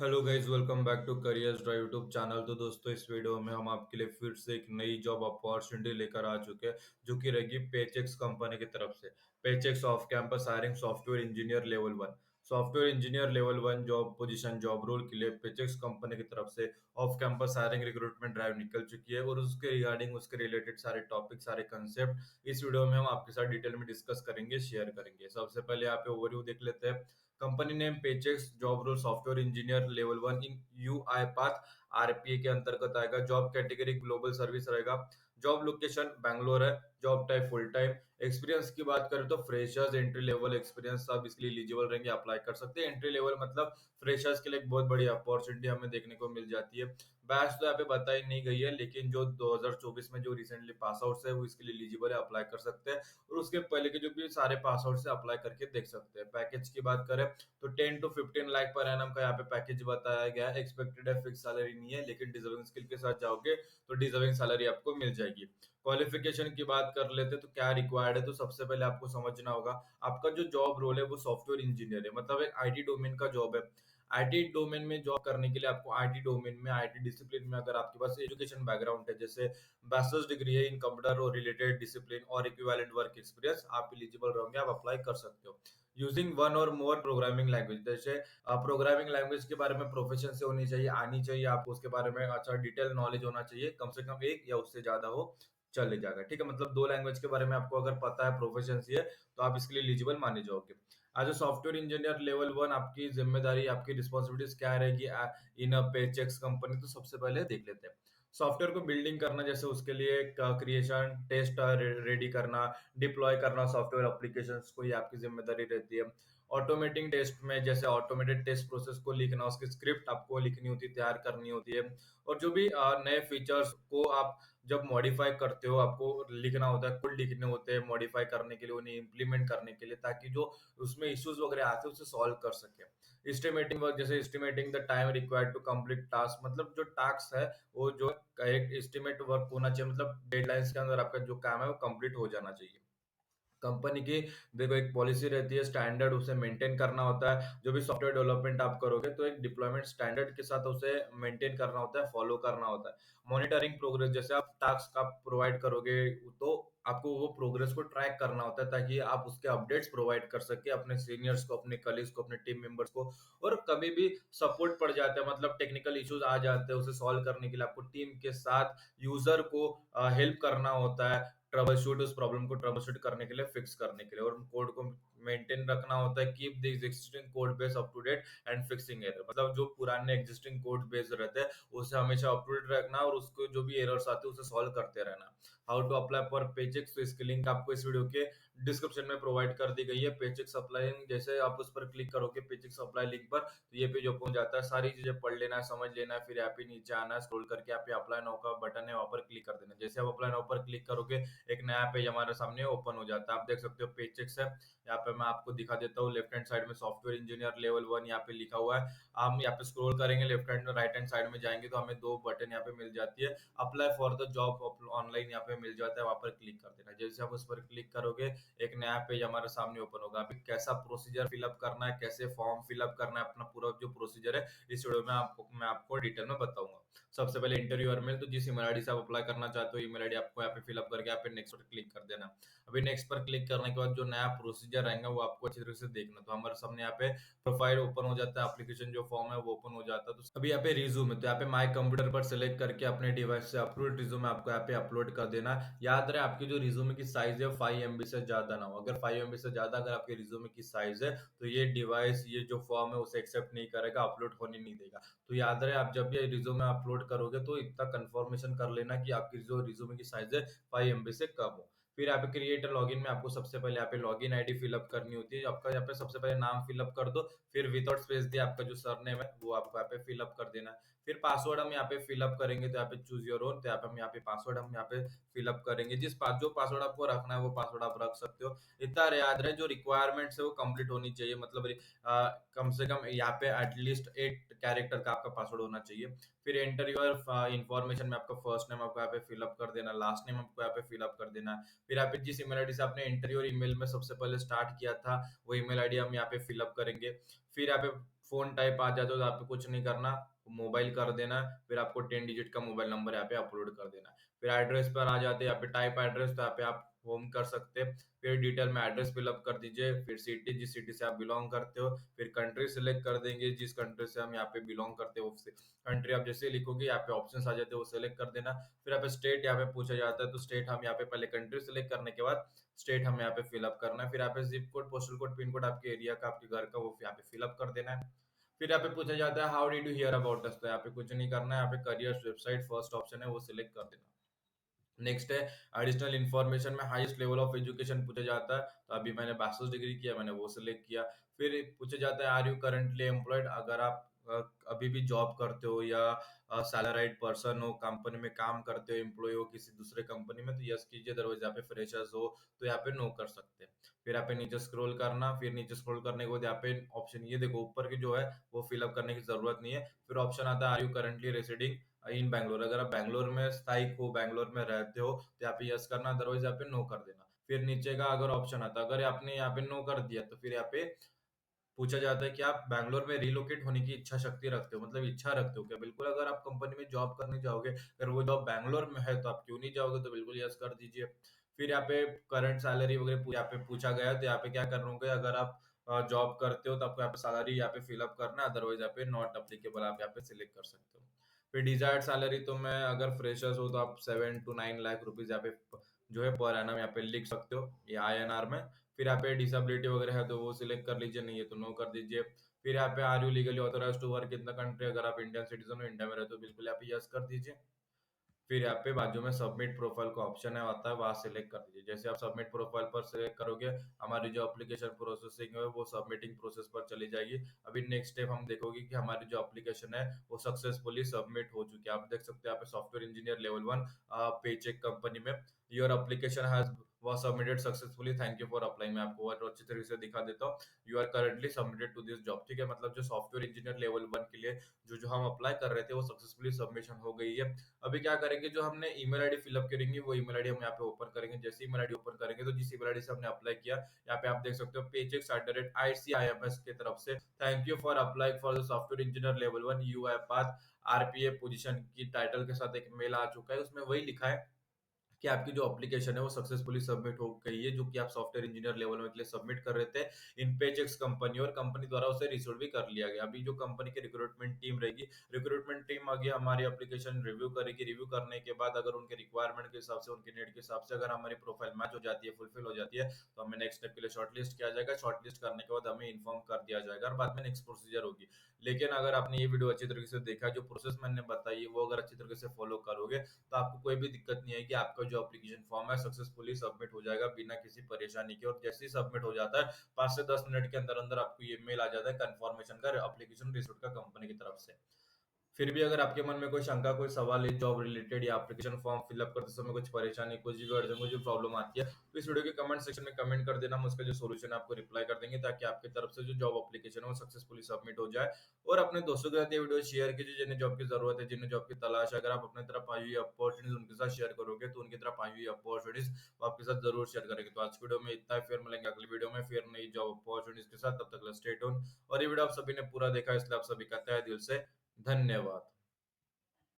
Hello guys, welcome back to careers drive YouTube channel. तो दोस्तों, इस वीडियो में हम आपके लिए फिर से एक नई जॉब अपॉर्चुनिटी लेकर आ चुके हैं, जो कि रहेगी पेचेक्स कंपनी की तरफ से। Paychex off campus hiring software engineer level 1। Software engineer level 1 job position job role के लिए पेचेक्स कंपनी की तरफ से off campus hiring recruitment drive निकल चुकी है, और उसके रिगार्डिंग उसके रिलेटेड सारे टॉपिक, सारे कंसेप्ट इस वीडियो में हम आपके साथ डिटेल में डिस्कस करेंगे, शेयर करेंगे। सबसे पहले यहाँ पे ओवरव्यू देख लेते हैं। Company name Paychex, job role software engineer level 1 in UiPath RPA के अंतर्गत आएगा। जॉब कैटेगरी ग्लोबल सर्विस रहेगा। जॉब लोकेशन बैंगलोर है। Job type full time. Experience की बात करें तो फ्रेशर्स एंट्री लेवल एक्सपीरियंस सब इसके लिए एलिजिबल रहेंगे, अप्लाई कर सकते हैं। एंट्री लेवल मतलब फ्रेशर्स के लिए एक बहुत बड़ी अपॉर्चुनिटी हमें देखने को मिल जाती है। बैच तो यहाँ पे बताई नहीं गई है, लेकिन जो 2024 में जो रिसेंटली पास आउट है वो इसके लिए एलिजिबल है, अप्लाई कर सकते हैं। और उसके पहले के जो भी सारे पास आउट से अप्लाई करके देख सकते हैं। पैकेज की बात करें तो 10 to 15 लाख पर एनम का यहाँ पे पैकेज बताया गया है। एक्सपेक्टेड है, फिक्स सैलरी नहीं है, लेकिन डिजर्विंग स्किल के साथ जाओगे तो डिजर्विंग सैलरी आपको मिल जाएगी। क्वालिफिकेशन की बात कर लेते तो क्या रिक्वायर्ड है, तो सबसे पहले आपको समझना होगा आपका जो जॉब रोल है वो सॉफ्टवेयर इंजीनियर है, मतलब एक आईटी डोमेन का जॉब है। आईटी डोमेन में जॉब करने के लिए आपको आईटी डोमेन में, आईटी डिसिप्लिन में, अगर आपके पास एजुकेशन बैकग्राउंड है, जैसे बैचलर्स डिग्री है इन कंप्यूटर और रिलेटेड डिसिप्लिन और इक्विवेलेंट वर्क एक्सपीरियंस, आप एलिजिबल रहोगे, आप अप्लाई कर सकते हो। यूजिंग वन और मोर प्रोग्रामिंग लैंग्वेज, जैसे प्रोग्रामिंग लैंग्वेज के बारे में प्रोफेशन से होनी चाहिए, आनी चाहिए आपको, उसके बारे में अच्छा डिटेल नॉलेज होना चाहिए, कम से कम एक या उससे ज्यादा हो चले जाएगा। ठीक है, मतलब दो लैंग्वेज के बारे में आपको अगर पता है, प्रोफेशंसी है, तो आप इसके लिए एलिजिबल माने जाओगे। As a software engineer level 1 आपकी जिम्मेदारी, आपकी रिस्पॉन्सिबिलिटीज क्या रहेगी इन पेचेक्स कंपनी, तो सबसे पहले देख लेते हैं। सॉफ्टवेयर को बिल्डिंग करना, जैसे उसके लिए क्रिएशन टेस्ट रेडी करना, डिप्लॉय करना सॉफ्टवेयर एप्लीकेशंस को, ये आपकी जिम्मेदारी रहती है। ऑटोमेटिंग टेस्ट में जैसे ऑटोमेटेड टेस्ट प्रोसेस को लिखना, उसकी स्क्रिप्ट आपको लिखनी होती है, तैयार करनी होती है। और जो भी नए फीचर्स को आप जब मॉडिफाई करते हो, आपको लिखना होता है, खुद लिखने होते हैं मॉडिफाई करने के लिए, उन्हें इंप्लीमेंट करने के लिए, ताकि जो उसमें इश्यूज वगैरह आते हैं उसे सॉल्व कर सके। एस्टिमेटिंग वर्क, जैसे estimating the time required to complete task, मतलब जो टास्क है वो जो एक एस्टिमेट वर्क होना चाहिए, मतलब डेडलाइंस के अंदर आपका जो काम है वो कंप्लीट हो जाना चाहिए। कंपनी की देखो एक पॉलिसी रहती है, स्टैंडर्ड उसे मेंटेन करना होता है। जो भी सॉफ्टवेयर डेवलपमेंट आप करोगे तो एक डिप्लॉयमेंट स्टैंडर्ड के साथ उसे मेंटेन करना होता है, फॉलो करना होता है। मॉनिटरिंग प्रोग्रेस, जैसे आप टास्क आप प्रोवाइड करोगे तो आपको वो प्रोग्रेस को ट्रैक करना होता है, ताकि आप उसके अपडेट्स प्रोवाइड कर सके अपने सीनियर्स को, अपने कलीग्स को, अपने टीम मेंबर्स को। और कभी भी सपोर्ट पड़ जाता है, मतलब टेक्निकल इश्यूज आ जाते हैं, उसे सॉल्व करने के लिए आपको टीम के साथ यूजर को हेल्प करना होता है, ट्रबल शूट, उस प्रॉब्लम को ट्रबल शूट करने के लिए, फिक्स करने के लिए। और कोड को मेंटेन रखना होता है, keep the existing code base up to date and fixing error, मतलब जो पुराने एग्जिस्टिंग कोड बेस रहते हैं उसे हमेशा अप टू डेट रखना, और उसको जो भी एरर्स आते हैं उसे सॉल्व करते रहना। हाउ टू अप्लाई फॉर पेचेक्स, तो इसकी लिंक आपको इस वीडियो के डिस्क्रिप्शन में प्रोवाइड कर दी गई है। पेचेक्स अप्लाई, जैसे आप उस पर क्लिक करोगे पेचेक्स अप्लाई लिंक पर, तो ये पेज ओपन हो जाता है। सारी चीजें पढ़ लेना है, समझ लेना है, फिर यहाँ पे नीचे आना है, स्क्रॉल करके यहाँ पे अप्लाई नाउ का बटन है, वहां पर क्लिक कर देना। जैसे आप अप्लाई नाउ पर क्लिक करोगे एक नया पेज हमारे सामने ओपन हो जाता है। आप देख सकते हो पेचेक्स है, यहाँ पे मैं आपको दिखा देता हूँ। लेफ्ट हैंड साइड में सॉफ्टवेयर इंजीनियर लेवल 1 यहाँ पे लिखा हुआ है। हम यहाँ पे स्क्रॉल करेंगे, लेफ्ट हैंड में राइट हैंड साइड में जाएंगे तो हमें दो बटन यहाँ पे मिल जाती है। Apply for the job online यहाँ पे मिल जाता है, वहां पर क्लिक कर देना। जैसे आप उस पर क्लिक करोगे एक नया पेज हमारे सामने ओपन होगा। अभी कैसा प्रोसीजर फिलअप करना है, कैसे फॉर्म फिलअप करना है, अपना पूरा जो प्रोसीजर है इस वीडियो में मैं आपको डिटेल में बताऊंगा। सबसे पहले इंटरव्यूअर मेल, तो जिस ईमेल आईडी से आप अप्लाई करना चाहते हो, ईमेल आईडी आपको यहाँ पे फिलअप करके यहाँ पे नेक्स्ट पर क्लिक कर देना। अभी नेक्स्ट पर क्लिक करने के बाद जो नया प्रोसीजर रहेगा वो आपको अच्छी तरह से देखना। तो हमारे सामने यहाँ पे प्रोफाइल ओपन हो जाता है, एप्लीकेशन जो फॉर्म है वो ओपन हो जाता है। तो अभी यहाँ पे रिज्यूम है, तो यहाँ पे माई कंप्यूटर पर सिलेक्ट करके अपने डिवाइस से अपलोड रिज्यूम आपको यहाँ पे अपलोड कर देना। याद रहे आपकी जो रिज्यूमे की साइज है 5 MB से ज्यादा ना हो। अगर 5 MB से ज्यादा अगर आपके रिज्यूमे की साइज है तो ये डिवाइस, ये जो फॉर्म है उसे एक्सेप्ट नहीं करेगा, अपलोड होने नहीं देगा। तो याद रहे आप जब भी रिज्यूमे अपलोड करोगे तो इतना कंफर्मेशन कर लेना कि आपकी जो रिज्यूमे की साइज है 5 MB से कम हो। फिर यहाँ पे क्रिएट लॉगिन में आपको सबसे पहले यहाँ पे लॉगिन आईडी फिलअप करनी होती है। आपका यहाँ पे सबसे पहले नाम फिलअप कर दो, फिर विदाउट स्पेस दिया आपका जो सरनेम है वो आपको यहाँ पे फिलअप कर देना है। फिर पासवर्ड हम यहाँ पे फिलअप करेंगे, तो यहाँ पे चूज योर ओन, तो यहाँ पे हम यहाँ पे पासवर्ड हम यहाँ पे फिलअप करेंगे। जो पासवर्ड आपको रखना है वो पासवर्ड आप रख सकते हो। इतना याद रहे जो रिक्वायरमेंट्स है वो कंप्लीट होनी चाहिए, मतलब कम से कम यहाँ पे एटलीस्ट 8 कैरेक्टर का आपका पासवर्ड होना चाहिए। फिर एंटर योर इन्फॉर्मेशन में आपका फर्स्ट नेम आपको यहाँ पे फिलअप कर देना, लास्ट नेम आपको यहाँ पे फिलअप कर देना। फिर यहाँ पे जिस ईमेल आईडी से आपने एंटर योर ईमेल में सबसे पहले स्टार्ट किया था वो ईमेल आईडी हम यहाँ पे फिलअप करेंगे। फिर यहाँ पे फ़ोन टाइप आ जाता है तो आपको कुछ नहीं करना, मोबाइल कर देना, फिर आपको 10 डिजिट का मोबाइल नंबर यहाँ पे अपलोड कर देना। फिर एड्रेस पर आ जाते हैं, यहाँ पे टाइप एड्रेस तो यहाँ पे आप होम कर सकते हैं। फिर डिटेल में एड्रेस फिलअप कर दीजिए, फिर सिटी जिस सिटी से आप बिलोंग करते हो, फिर कंट्री सिलेक्ट कर देंगे, जिस कंट्री से हम यहाँ पे बिलोंग करते हो उससे कंट्री आप जैसे लिखोगे यहाँ पे ऑप्शंस आ जाते हैं वो सिलेक्ट कर देना। फिर यहाँ पे स्टेट यहाँ पे पूछा जाता है तो स्टेट हम यहाँ पे पहले कंट्री सिलेक्ट करने के बाद स्टेट हम यहाँ पे फिलअप करना है। फिर यहाँ पे zip code, postal code, pin code आपके एरिया का, आपके घर का, वो यहाँ पे फिलअप कर देना है। फिर यहाँ पे पूछा जाता है how did you here about us, तो यहाँ पे कुछ नहीं करना है, यहाँ पे करियर वेबसाइट फर्स्ट ऑप्शन है वो सिलेक्ट कर देना। नेक्स्ट है एडिशनल इन्फॉर्मेशन में हाईएस्ट लेवल ऑफ एजुकेशन पूछा जाता है, तो अभी मैंने बैचलर्स डिग्री किया, मैंने वो सिलेक्ट किया। फिर पूछा जाता है आर यू करंटली एम्प्लॉयड, अगर आप अभी भी जॉब करते हो या सैलराइड पर्सन हो, कंपनी में काम करते हो, एम्प्लॉय हो किसी दूसरे कंपनी में, तो यस कीजिए, अदरवाइज यहाँ पे फ्रेशर्स हो तो यहाँ पे नो कर सकते हैं। फिर यहाँ पे नीचे स्क्रॉल करना, फिर नीचे स्क्रॉल करने के बाद यहाँ पे ऑप्शन ये देखो ऊपर की जो है वो फिलअप करने की जरूरत नहीं है। फिर ऑप्शन आता है आर यू करंटली रेसिडिंग इन बैंगलोर, अगर आप बैंगलोर में स्थायिक हो, बैंगलोर में रहते हो तो यहाँ पे यस करना, अदरवाइज यहाँ पे नो कर देना। फिर नीचे का अगर ऑप्शन आता है, अगर आपने यहाँ पे नो कर दिया तो फिर यहाँ पे पूछा जाता है कि आप बैंगलोर में रिलोकेट होने की इच्छा शक्ति रखते हो, मतलब इच्छा रखते हो क्या? बिल्कुल, अगर आप कंपनी में जॉब करने जाओगे, अगर वो जॉब बैंगलोर में है तो आप क्यों नहीं जाओगे, तो बिल्कुल यस कर दीजिए। फिर यहाँ पे करंट सैलरी वगैरह यहाँ पे पूछा गया है, तो यहाँ पे क्या करोगे, अगर आप जॉब करते हो तो आपको यहाँ पे सैलरी यहाँ पे फिलअप करना है, अदरवाइज यहाँ पे नॉट अप्लीकेबल आप यहाँ पे सिलेक्ट कर सकते हो। फिर डिजायर्ड सैलरी तो मैं अगर फ्रेशर्स हो तो आप 7 to 9 लाख रुपीज यहाँ पे जो है पर एनम यहाँ पे लिख सकते हो, ये INR में। फिर यहाँ पे डिसेबिलिटी वगैरह है तो वो सिलेक्ट कर लीजिए, नहीं है तो नो कर दीजिए। फिर यहाँ पे are you legally authorize to work in the country, अगर आप इंडियन सिटीजन हो, इंडिया में रहते हो, बिल्कुल यहाँ पे यस कर दीजिए। फिर यहाँ पे बाजू में सबमिट प्रोफाइल का ऑप्शन है आता है, वहां सेलेक्ट कर दीजिए। जैसे आप सबमिट प्रोफाइल पर सेलेक्ट करोगे, हमारी जो एप्लीकेशन प्रोसेसिंग है वो सबमिटिंग प्रोसेस पर चली जाएगी। अभी नेक्स्ट स्टेप हम देखोगे कि हमारी जो एप्लीकेशन है वो सक्सेसफुली सबमिट हो चुकी है। आप देख सकते हैं यहाँ पे software engineer level 1 Paychex company में, your application has was submitted successfully, thank you for applying। मैं आपको और अच्छी तरीके से दिखा देता हूँ, you are currently submitted to this job. ठीक है, मतलब जो सॉफ्टवेयर इंजीनियर लेवल 1 के लिए जो जो हम अप्लाई कर रहे थे वो सक्सेसफुली सबमिशन हो गई है। अभी क्या करेंगे, जो हमने ईमेल आईडी फिलअप करेंगे वो ईमेल आईडी हम यहाँ पे ओपन करेंगे। जैसे ईमेल आईडी ओपन करेंगे तो जिस ईमेल आईडी से हमने अप्लाई किया, यहाँ पे आप देख सकते हो paychecks@ICIMS की तरफ से thank you for apply for the software engineer level 1 you have pass RPA position की टाइटल के साथ एक मेल आ चुका है, उसमें वही लिखा है कि आपकी जो एप्लीकेशन है वो सक्सेसफुली सबमिट हो गई है, जो कि आप सॉफ्टवेयर इंजीनियर लेवल 1 के लिए सबमिट कर रहे थे इन पेचेक्स कंपनी, और कंपनी द्वारा उसे रिसीव भी कर लिया गया। अभी जो कंपनी की रिक्रूटमेंट टीम रहेगी, रिक्रूटमेंट टीम आगे हमारी एप्लीकेशन रिव्यू करेगी। रिव्यू करने के बाद अगर उनके रिक्वायरमेंट के हिसाब से, उनके नीड के हिसाब से अगर हमारी प्रोफाइल मैच हो जाती है, फुलफिल हो जाती है, तो हमें नेक्स्ट स्टेप के लिए शॉर्टलिस्ट किया जाएगा। शॉर्टलिस्ट करने के बाद हमें इन्फॉर्म कर दिया जाएगा और बाद में नेक्स्ट प्रोसीजर होगी। लेकिन अगर आपने ये वीडियो अच्छी तरीके से देखा, जो प्रोसेस मैंने बताई वो अगर अच्छी तरीके से फॉलो करोगे तो आपको कोई भी दिक्कत नहीं है कि आपका जो एप्लीकेशन फॉर्म है सक्सेसफुली सबमिट हो जाएगा बिना किसी परेशानी के। और जैसे ही सबमिट हो जाता है 5 से 10 मिनट के अंदर अंदर आपको ये मेल आ जाता है कंफर्मेशन का, एप्लीकेशन रिसीव्ड का कंपनी की तरफ से। फिर भी अगर आपके मन में कोई शंका, कोई सवाल है जॉब रिलेटेड या एप्लीकेशन फॉर्म फिलअप करते समय कुछ परेशानी, कुछ भी अड़चन, कुछ भी प्रॉब्लम आती है, तो इस वीडियो के कमेंट सेक्शन में कमेंट कर देना, हम उसका जो सोल्यूशन है आपको रिप्लाई कर देंगे, ताकि आपकी तरफ से जो जॉब एप्लीकेशन है वो सक्सेसफुली सबमिट हो जाए। और अपने दोस्तों के साथ ये वीडियो शेयर कीजिए जिन्हें जॉब की जरूरत है, जिन्हें जॉब की तलाश है। अगर आप अपने तरफ आई हुई अपॉर्चुनिटीज उनके साथ शेयर करोगे तो उनकी तरफ आई हुई अपॉर्चुनिटीज वो आपके साथ जरूर शेयर करेंगे। तो आज की वीडियो में इतना ही, फिर मिलेंगे अगली वीडियो में फिर नई जॉब अपॉर्चुनिटीज के साथ, तब तक स्टे ट्यून। और ये वीडियो आप सभी ने पूरा देखा इसलिए आप सभी का तहे दिल से धन्यवाद।